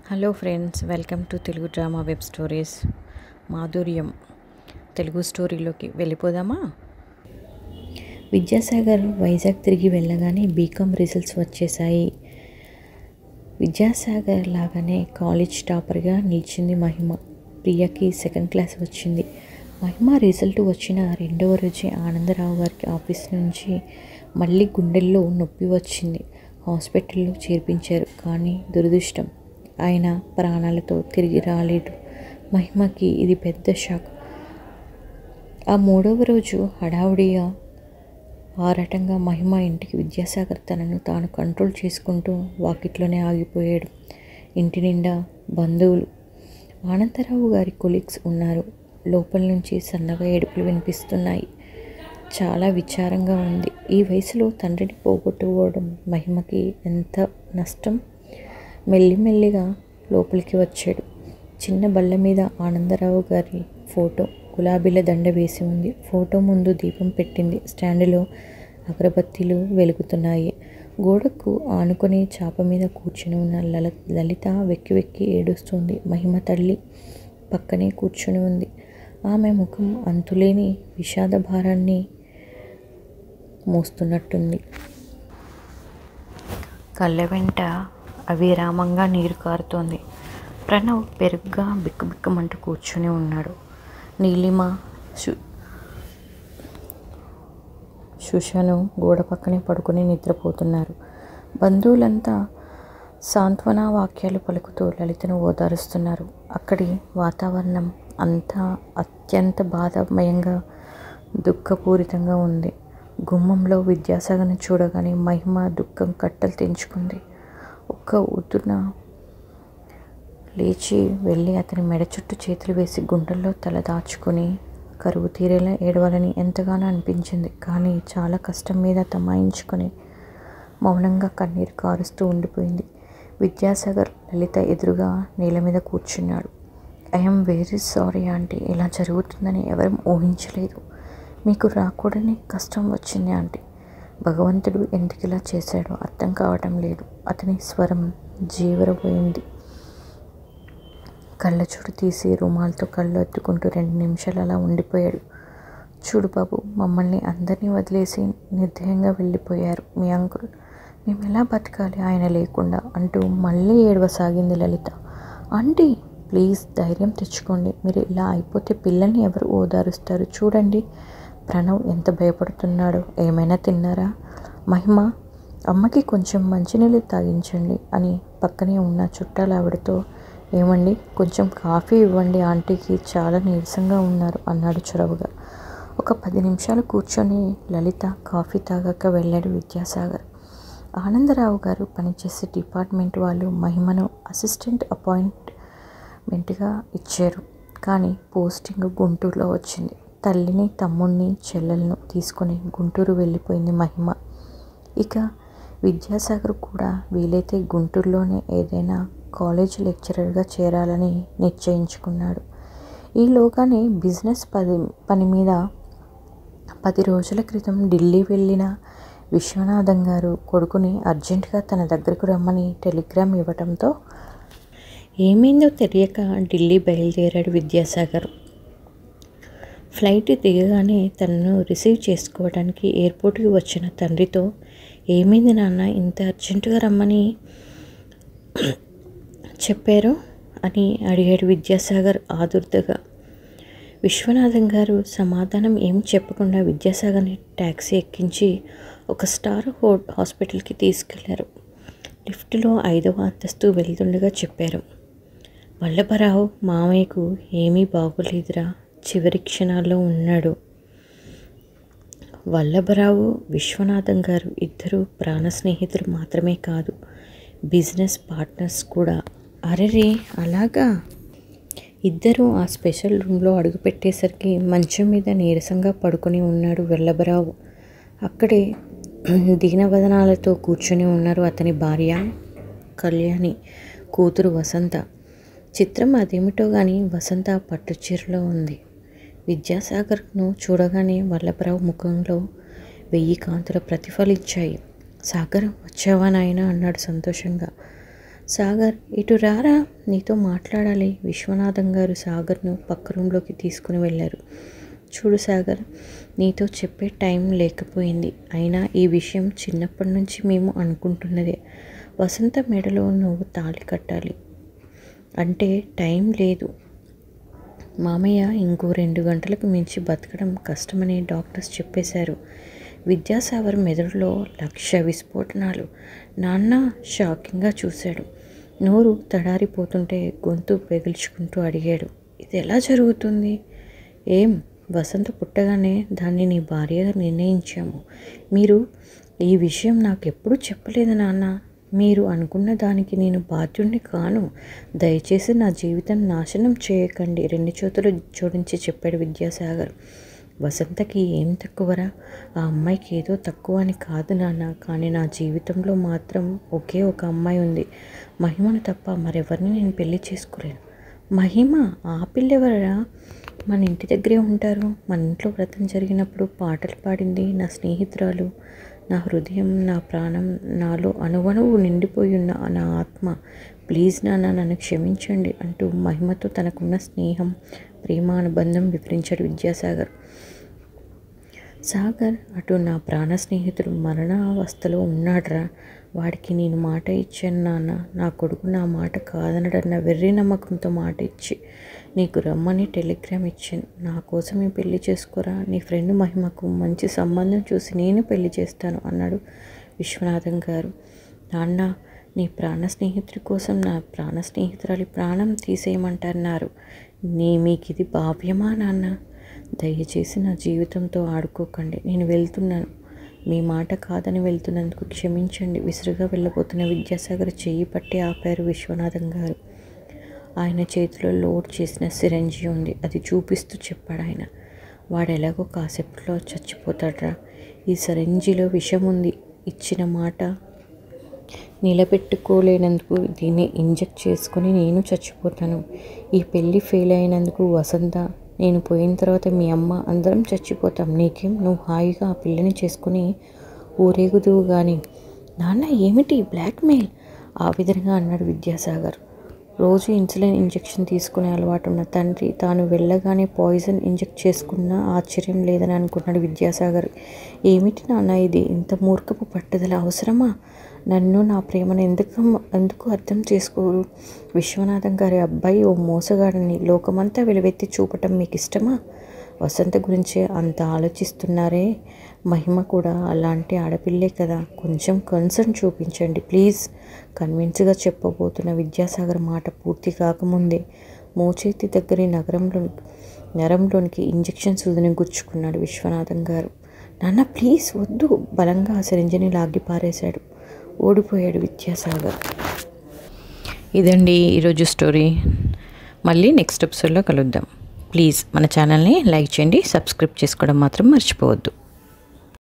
Hello friends, welcome to Telugu drama web stories. మాధుర్యం తెలుగు స్టోరీలోకి వెళ్ళిపోదామా? విద్యాసాగర్ వైజాగ్ తిరిగి వెళ్ళగానే బీకామ్ రిజల్ట్స్ వచ్చేసాయి. విద్యాసాగర్ లాగానే కాలేజ్ టాపర్గా నిలిచింది మహిమ. ప్రియకి సెకండ్ క్లాస్ వచ్చింది. మహిమ రిజల్ట్ వచ్చిన రెండవ రోజే ఆనందరావు గారికి ఆఫీస్ నుంచి మళ్ళీ గుండెల్లో నొప్పి వచ్చింది. హాస్పిటల్లో చేర్పించారు. కానీ దురదృష్టం, ఆయన ప్రాణాలతో తిరిగి రాలేడు. మహిమకి ఇది పెద్ద షాక్. ఆ మూడవ రోజు హడావుడిగా ఆరాటంగా మహిమ ఇంటికి విద్యాసాగర్ తనను తాను కంట్రోల్ చేసుకుంటూ వాకిట్లోనే ఆగిపోయాడు. ఇంటి నిండా బంధువులు, ఆనందరావు గారి కొలీగ్స్ ఉన్నారు. లోపల నుంచి సన్నగా ఏడుపులు వినిపిస్తున్నాయి. చాలా విచారంగా ఉంది. ఈ వయసులో తండ్రిని పోగొట్టుకోవడం మహిమకి ఎంత నష్టం. మెల్లిమెల్లిగా లోపలికి వచ్చాడు. చిన్న బల్ల మీద ఆనందరావు గారి ఫోటో, గులాబీల దండ వేసి ఉంది. ఫోటో ముందు దీపం పెట్టింది. స్టాండ్లో అగరబత్తీలు వెలుగుతున్నాయి. గోడకు ఆనుకొని చాప మీద కూర్చుని ఉన్న లలిత వెక్కి వెక్కి ఏడుస్తుంది. మహిమ తల్లి పక్కనే కూర్చుని ఉంది. ఆమె ముఖం అంతులేని విషాద భారాన్ని మోస్తున్నట్టుంది. కళ్ళ వెంట అవిరామంగా నీరు కారుతోంది. ప్రణవ్ పెరుగ్గా బిక్కుబిక్కమంటూ కూర్చుని ఉన్నాడు. నీలిమ, సుషను గోడ పక్కనే పడుకుని నిద్రపోతున్నారు. బంధువులంతా సాంత్వన వాక్యాలు పలుకుతూ లలితను ఓదారుస్తున్నారు. అక్కడి వాతావరణం అంతా అత్యంత బాధామయంగా, దుఃఖపూరితంగా ఉంది. గుమ్మంలో విద్యాసాగర్ని చూడగానే మహిమ దుఃఖం కట్టలు తెంచుకుంది. ఒక్క ఊతున లేచి వెళ్ళి అతని మెడ చుట్టూ చేతులు వేసి గుండెల్లో తల దాచుకుని కరువు తీరేలా ఏడవాలని ఎంతగానో అనిపించింది. కానీ చాలా కష్టం మీద తమాయించుకొని మౌనంగా కన్నీరు కారుస్తూ ఉండిపోయింది. విద్యాసాగర్ లలిత ఎదురుగా నేల మీద కూర్చున్నాడు. ఐఎమ్ వెరీ సారీ ఆంటీ, ఇలా జరుగుతుందని ఎవరూ ఊహించలేదు. మీకు రాకూడని కష్టం వచ్చింది ఆంటీ. భగవంతుడు ఎందుకు ఇలా చేశాడో అర్థం కావటం లేదు. అతని స్వరం జీవరబోయింది. కళ్ళజోడు తీసి రుమాలతో కళ్ళు అద్దుకుంటూ 2 నిమిషాలు అలా ఉండిపోయాడు. చూడు బాబు, మమ్మల్ని అందరినీ వదిలేసి నిర్దయంగా వెళ్ళిపోయారు మీ అంకుల్. మేము ఎలా బతకాలి ఆయన లేకుండా అంటూ మళ్ళీ ఏడవసాగింది లలిత. ఆంటీ ప్లీజ్ ధైర్యం తెచ్చుకోండి. మీరు ఇలా అయిపోతే పిల్లల్ని ఎవరు ఓదారుస్తారు? చూడండి ప్రణవ్ ఎంత భయపడుతున్నాడో. ఏమైనా తిన్నారా? మహిమ, అమ్మకి కొంచెం మంచినీళ్ళు తాగించండి అని పక్కనే ఉన్న చుట్టాల ఆవిడతో, ఏమండి కొంచెం కాఫీ ఇవ్వండి, ఆంటీకి చాలా నీరసంగా ఉన్నారు అన్నాడు చొరవగా. ఒక 10 నిమిషాలు కూర్చొని లలిత కాఫీ తాగాక వెళ్ళాడు విద్యాసాగర్. ఆనందరావు గారు పనిచేసే డిపార్ట్మెంట్ వాళ్ళు మహిమను అసిస్టెంట్ అపాయింట్మెంట్గా ఇచ్చారు. కానీ పోస్టింగ్ గుంటూరులో వచ్చింది. తల్లిని, తమ్ముడిని, చెల్లెలను తీసుకొని గుంటూరు వెళ్ళిపోయింది మహిమ. ఇక విద్యాసాగర్ కూడా వీలైతే గుంటూరులోనే ఏదైనా కాలేజ్ లెక్చరర్గా చేరాలని నిశ్చయించుకున్నాడు. ఈలోగానే బిజినెస్ పని మీద 10 రోజుల క్రితం ఢిల్లీ వెళ్ళిన విశ్వనాథం గారు కొడుకుని అర్జెంటుగా తన దగ్గరకు రమ్మని టెలిగ్రామ్ ఇవ్వటంతో ఏమైందో తెలియక ఢిల్లీ బయలుదేరాడు విద్యాసాగర్. ఫ్లైట్ దిగగానే తనను రిసీవ్ చేసుకోవడానికి ఎయిర్పోర్ట్కి వచ్చిన తండ్రితో, ఏమైంది నాన్న ఇంత అర్జెంటుగా రమ్మని చెప్పారు అని అడిగాడు విద్యాసాగర్ ఆదుర్దగా. విశ్వనాథం గారు సమాధానం ఏం చెప్పకుండా విద్యాసాగర్ని ట్యాక్సీ ఎక్కించి ఒక స్టార్ హాస్పిటల్కి తీసుకెళ్లారు. లిఫ్ట్లో 5వ అంతస్తు వెళ్తుండగా చెప్పారు, వల్లభరావు మామయ్యకు ఏమీ బాగోలేదురా, చివరి క్షణాల్లో ఉన్నాడు. వల్లభరావు, విశ్వనాథం గారు ఇద్దరు ప్రాణ స్నేహితులు మాత్రమే కాదు, బిజినెస్ పార్ట్నర్స్ కూడా. అరెరే అలాగా? ఇద్దరూ ఆ స్పెషల్ రూమ్లో అడుగుపెట్టేసరికి మంచం మీద నీరసంగా పడుకొని ఉన్నాడు వల్లభరావు. అక్కడే దీనవదనాలతో కూర్చొని ఉన్నారు అతని భార్య కళ్యాణి, కూతురు వసంత. చిత్రం అదేమిటో కానీ వసంత పట్టుచీరలో ఉంది. విద్యాసాగర్ను చూడగానే వల్లభరావు ముఖంలో 1000 కాంతుల ప్రతిఫలించాయి. సాగర్ వచ్చావా నాయనా అన్నాడు సంతోషంగా. సాగర్ ఇటు రారా, నీతో మాట్లాడాలి. విశ్వనాథం గారు సాగర్ను పక్క రూమ్లోకి తీసుకుని వెళ్ళారు. చూడు సాగర్, నీతో చెప్పే టైం లేకపోయింది. అయినా ఈ విషయం చిన్నప్పటి నుంచి మేము అనుకుంటున్నదే. వసంత మెడలో నువ్వు తాళి కట్టాలి అంటే టైం లేదు. మామయ్య ఇంకో 2 గంటలకు మించి బతకడం కష్టమని డాక్టర్స్ చెప్పేశారు. విద్యాసాగర్ మెదడులో 1,00,000 విస్ఫోటనాలు. నాన్న షాకింగ్గా చూశాడు. నోరు తడారిపోతుంటే గొంతు పెగిల్చుకుంటూ అడిగాడు, ఇది ఎలా జరుగుతుంది? ఏం, వసంత పుట్టగానే దాన్ని నీ భార్యగా నిర్ణయించాము. మీరు ఈ విషయం నాకెప్పుడూ చెప్పలేదు నాన్న. మీరు అనుకున్న దానికి నేను బాధ్యుణ్ణి కాను. దయచేసి నా జీవితం నాశనం చేయకండి, 2 చేతులు జోడించి చెప్పాడు విద్యాసాగర్. వసంతకి ఏం తక్కువరా? ఆ అమ్మాయికి ఏదో తక్కువ అని కాదు నాన్న, కానీ నా జీవితంలో మాత్రం ఒకే ఒక అమ్మాయి ఉంది. మహిమను తప్ప మరెవరిని నేను పెళ్లి చేసుకోలేను. మహిమ? ఆ పిల్లెవరా? మన ఇంటి దగ్గరే ఉంటారు. మన ఇంట్లో వ్రతం జరిగినప్పుడు పాటలు పాడింది నా స్నేహితురాలు. నా హృదయం, నా ప్రాణం, నాలో అణువణువు నిండిపోయి ఉన్న నా ఆత్మ. ప్లీజ్ నాన్న, నన్ను క్షమించండి అంటూ మహిమతో తనకున్న స్నేహం, ప్రేమ అనుబంధం వివరించాడు విద్యాసాగర్. సాగర్, అటు నా ప్రాణ స్నేహితుడు మరణావస్థలో ఉన్నాడ్రా. వాడికి నేను మాట ఇచ్చాను నాన్న. నా కొడుకు నా మాట కాదనడన్న వెర్రి నమ్మకంతో మాట ఇచ్చి నీకు రమ్మని టెలిగ్రామ్ ఇచ్చాను. నా కోసమే పెళ్లి చేసుకోరా. నీ ఫ్రెండ్ మహిమకు మంచి సంబంధం చూసి నేను పెళ్లి చేస్తాను అన్నాడు విశ్వనాథం గారు. నాన్న, నీ ప్రాణ స్నేహితుడి కోసం నా ప్రాణ స్నేహితురాలి ప్రాణం తీసేయమంటున్నారు. మీకు ఇది భావ్యమా నాన్న? దయచేసి నా జీవితంతో ఆడుకోకండి. నేను వెళ్తున్నాను. మీ మాట కాదని వెళ్తున్నందుకు క్షమించండి. విసురుగా వెళ్ళబోతున్న విద్యాసాగర్ చెయ్యి పట్టి ఆపారు విశ్వనాథం గారు. ఆయన చేతిలో లోడ్ చేసిన సిరంజి ఉంది. అది చూపిస్తూ చెప్పాడు ఆయన. వాడు ఎలాగో కాసేపట్లో చచ్చిపోతాడ్రా. ఈ సిరంజిలో విషం ఉంది. ఇచ్చిన మాట నిలబెట్టుకోలేనందుకు దీన్ని ఇంజెక్ట్ చేసుకుని నేను చచ్చిపోతాను. ఈ పెళ్ళి ఫెయిల్ అయినందుకు వసంత, నేను పోయిన తర్వాత మీ అమ్మ, అందరం చచ్చిపోతాం. నీకేం, నువ్వు హాయిగా ఆ పిల్లని చేసుకుని ఊరేగుదువు కానీ. నాన్న, ఏమిటి బ్లాక్మెయిల్? ఆ విధంగా అన్నాడు విద్యాసాగర్. రోజు ఇన్సులిన్ ఇంజెక్షన్ తీసుకునే అలవాటు ఉన్న తండ్రి తాను వెళ్ళగానే పాయిజన్ ఇంజెక్ట్ చేసుకున్నా ఆశ్చర్యం లేదని అనుకున్నాడు విద్యాసాగర్. ఏమిటి నాన్న ఇది? ఇంత మూర్ఖపు పట్టుదల అవసరమా? నన్ను, నా ప్రేమను ఎందుకు అర్థం చేసుకోరు? విశ్వనాథం గారి అబ్బాయి ఓ మోసగాడని లోకమంతా వెలువెత్తి చూపటం మీకు ఇష్టమా? వసంత గురించి అంత ఆలోచిస్తున్నారే. మహిమ కూడా అలాంటి ఆడపిల్లే కదా. కొంచెం కన్సర్న్ చూపించండి ప్లీజ్. కన్విన్స్గా చెప్పబోతున్న విద్యాసాగర్ మాట పూర్తి కాకముందే మోచేతి దగ్గర నరంలోనికి ఇంజెక్షన్ సూదిని గుచ్చుకున్నాడు విశ్వనాథం గారు. నాన్న ప్లీజ్ వద్దు. బలంగా ఆ సిరంజిని లాగి పారేశాడు. ఓడిపోయాడు విద్యాసాగర్. ఇదండి ఈరోజు స్టోరీ. మళ్ళీ నెక్స్ట్ ఎపిసోడ్లో కలుద్దాం. ప్లీజ్ మన ఛానల్ని లైక్ చేయండి, సబ్స్క్రైబ్ చేసుకోవడం మాత్రం మర్చిపోవద్దు.